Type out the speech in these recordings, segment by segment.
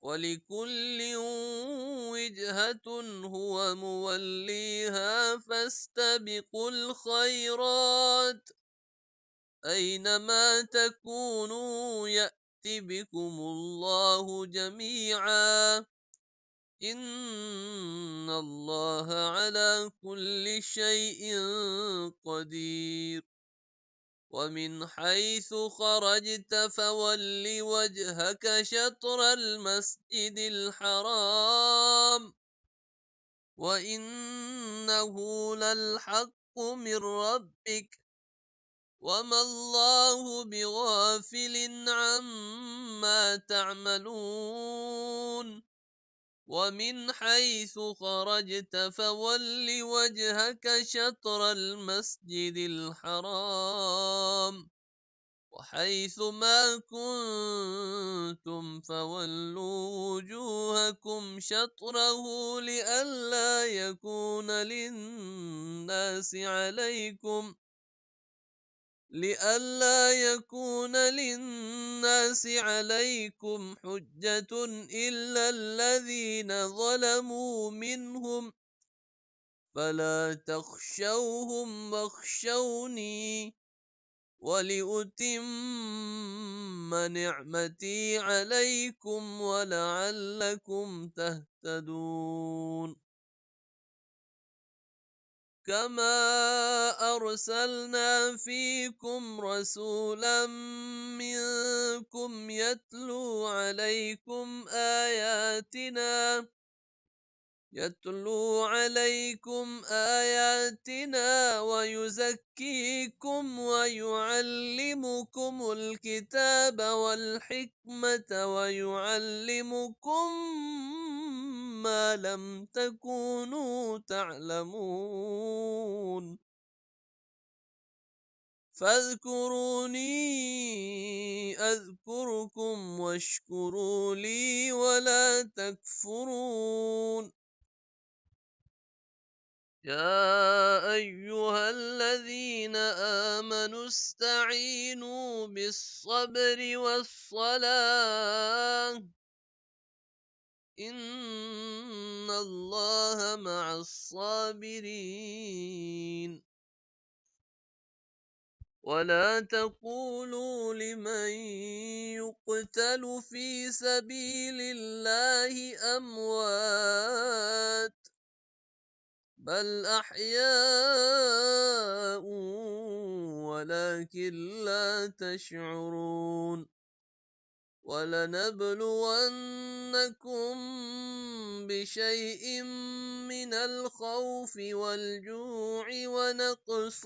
ولكل وجهة هو موليها فاستبقوا الخيرات أينما تكونوا يأت بكم الله جميعا إن الله على كل شيء قدير. ومن حيث خرجت فول وجهك شطر المسجد الحرام وإنه للحق من ربك وما الله بغافل عما تعملون. ومن حيث خرجت فول وجهك شطر المسجد الحرام وحيث ما كنتم فولوا وجوهكم شطره لئلا يكون للناس عليكم حجة إلا الذين ظلموا منهم فلا تخشوهم واخشوني ولأتم نعمتي عليكم ولعلكم تهتدون. كما أرسلنا فيكم رسولا منكم يتلو عليكم آياتنا ويزكيكم ويعلمكم الكتاب والحكمة ويعلمكم ما لم تكونوا تعلمون فاذكروني أذكركم واشكروا لي ولا تكفرون. يا أيها الذين آمنوا استعينوا بالصبر والصلاة إن الله مع الصابرين. ولا تقولوا لمن يقتل في سبيل الله أموات بل أحياء ولكن لا تشعرون. ولنبلونكم بشيء من الخوف والجوع ونقص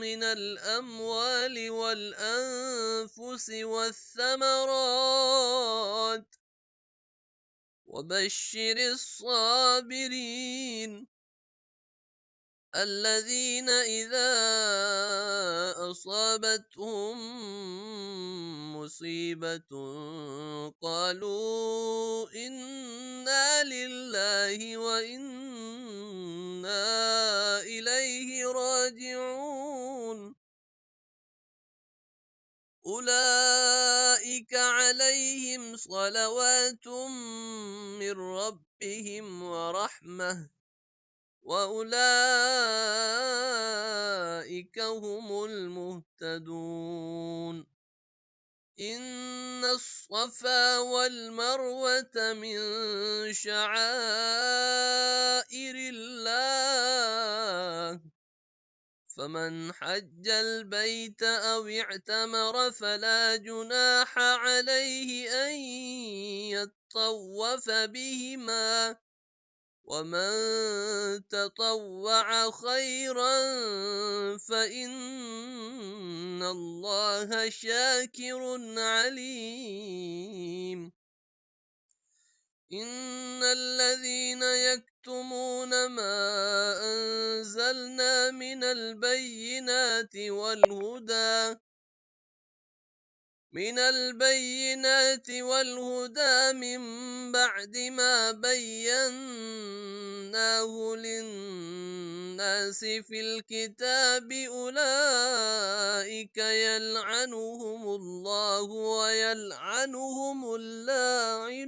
من الأموال والأنفس والثمرات وبشر الصابرين الذين إذا أصابتهم مصيبة قالوا إنا لله وإنا إليه راجعون أولئك عليهم صلوات من ربهم ورحمة وأولئك هم المهتدون. إن الصفا والمروة من شعائر الله فمن حج البيت أو اعتمر فلا جناح عليه أن يطوف بهما ومن تطوع خيرا فإن الله شاكر عليم. إن الذين يكتمون ما أنزلنا من البينات والهدى من بعد ما بيناه للناس في الكتاب أولئك يلعنهم الله ويلعنهم اللاعنون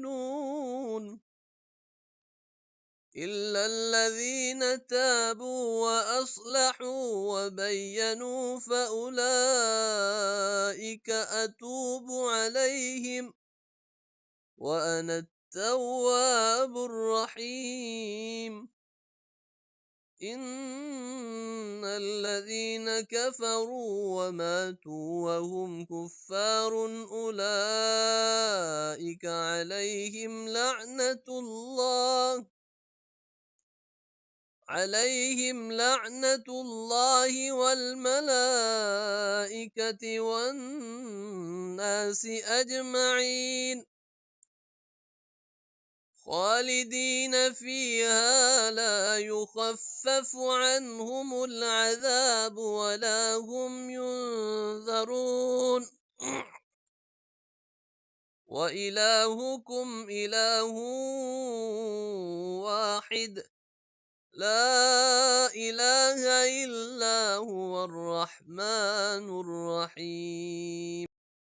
إلا الذين تابوا وأصلحوا وبينوا فأولئك أتوب عليهم وأنا التواب الرحيم. إن الذين كفروا وماتوا وهم كفار أولئك عليهم لعنة الله والملائكة والناس أجمعين خالدين فيها لا يخفف عنهم العذاب ولا هم ينذرون. وإلهكم إله واحد لا إله إلا هو الرحمن الرحيم.